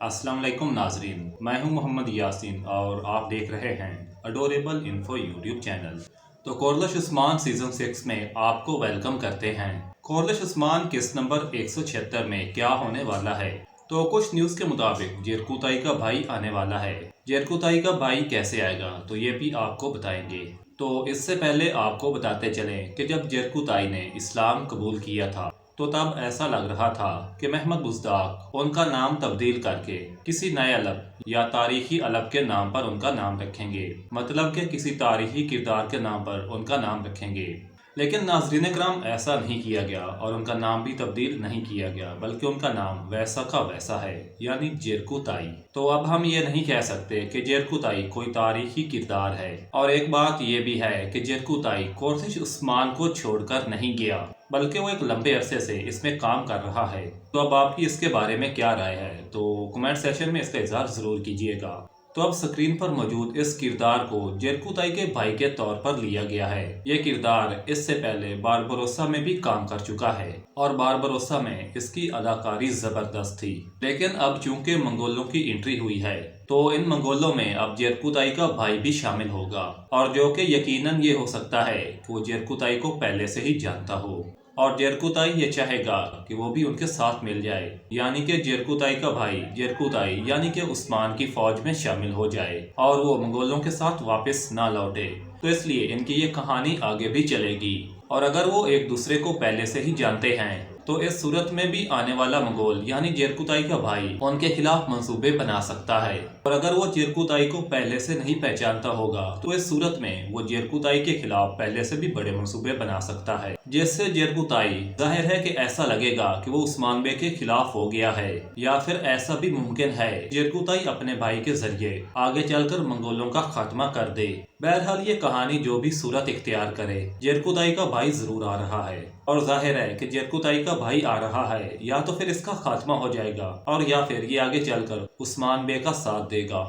अस्सलाम वालेकुम नाजरीन, मैं हूं मोहम्मद यासीन और आप देख रहे हैं अडोरेबल इन्फो यूट्यूब चैनल। तो कोरलश उस्मान सीजन 6 में आपको वेलकम करते हैं। कोरलश उस्मान किस्त नंबर 176 में क्या होने वाला है? तो कुछ न्यूज़ के मुताबिक जेरकुताई का भाई आने वाला है। जेरकुताई का भाई कैसे आएगा तो ये भी आपको बताएंगे। तो इससे पहले आपको बताते चलें कि जब जेरकुताई ने इस्लाम कबूल किया था तो तब ऐसा लग रहा था कि महमद बुज़दाक उनका नाम तब्दील करके किसी नए अलग या तारीखी अलग के नाम पर उनका नाम रखेंगे, मतलब कि किसी तारीखी किरदार के नाम पर उनका नाम रखेंगे। लेकिन नाज़रीन कराम ऐसा नहीं किया गया और उनका नाम भी तब्दील नहीं किया गया, बल्कि उनका नाम वैसा का वैसा है, यानी जेरकुताई। तो अब हम ये नहीं कह सकते कि जेरकुताई कोई तारीखी किरदार है। और एक बात ये भी है कि जेरकुताई कोरशिश उस्मान को छोड़कर नहीं गया, बल्कि वो एक लंबे अरसे से इसमें काम कर रहा है। तो अब आपकी इसके बारे में क्या राय है, तो कमेंट सेक्शन में इसका इज़हार ज़रूर कीजिएगा। तो अब स्क्रीन पर मौजूद इस किरदार को जेरकुताई के भाई के तौर पर लिया गया है। ये किरदार इससे पहले बारबरोसा में भी काम कर चुका है और बारबरोसा में इसकी अदाकारी जबरदस्त थी। लेकिन अब चूंकि मंगोलों की एंट्री हुई है तो इन मंगोलों में अब जेरकुताई का भाई भी शामिल होगा, और जो कि यकीनन ये हो सकता है कि वो जेरकुताई को पहले से ही जानता हो और जेरकुताई ये चाहेगा कि वो भी उनके साथ मिल जाए, यानी कि जेरकुताई का भाई जेरकुताई यानी कि उस्मान की फौज में शामिल हो जाए और वो मंगोलों के साथ वापस ना लौटे। तो इसलिए इनकी ये कहानी आगे भी चलेगी। और अगर वो एक दूसरे को पहले से ही जानते हैं तो इस सूरत में भी आने वाला मंगोल यानी जेरकुताई का भाई उनके खिलाफ मंसूबे बना सकता है। और अगर वो जेरकुताई को पहले से नहीं पहचानता होगा तो इस सूरत में वो जेरकुताई के खिलाफ पहले से भी बड़े मंसूबे बना सकता है, जिससे जेरकुताई जाहिर है कि ऐसा लगेगा कि वो उस्मान बे के खिलाफ हो गया है, या फिर ऐसा भी मुमकिन है जेरकुताई अपने भाई के जरिए आगे चलकर मंगोलों का खात्मा कर दे। बहरहाल ये कहानी जो भी सूरत इख्तियार करे, जेरकुताई का भाई जरूर आ रहा है और जाहिर है कि जेरकुताई का भाई आ रहा है या तो फिर इसका खात्मा हो जाएगा और या फिर ये आगे चलकर उस्मान बे का साथ देगा।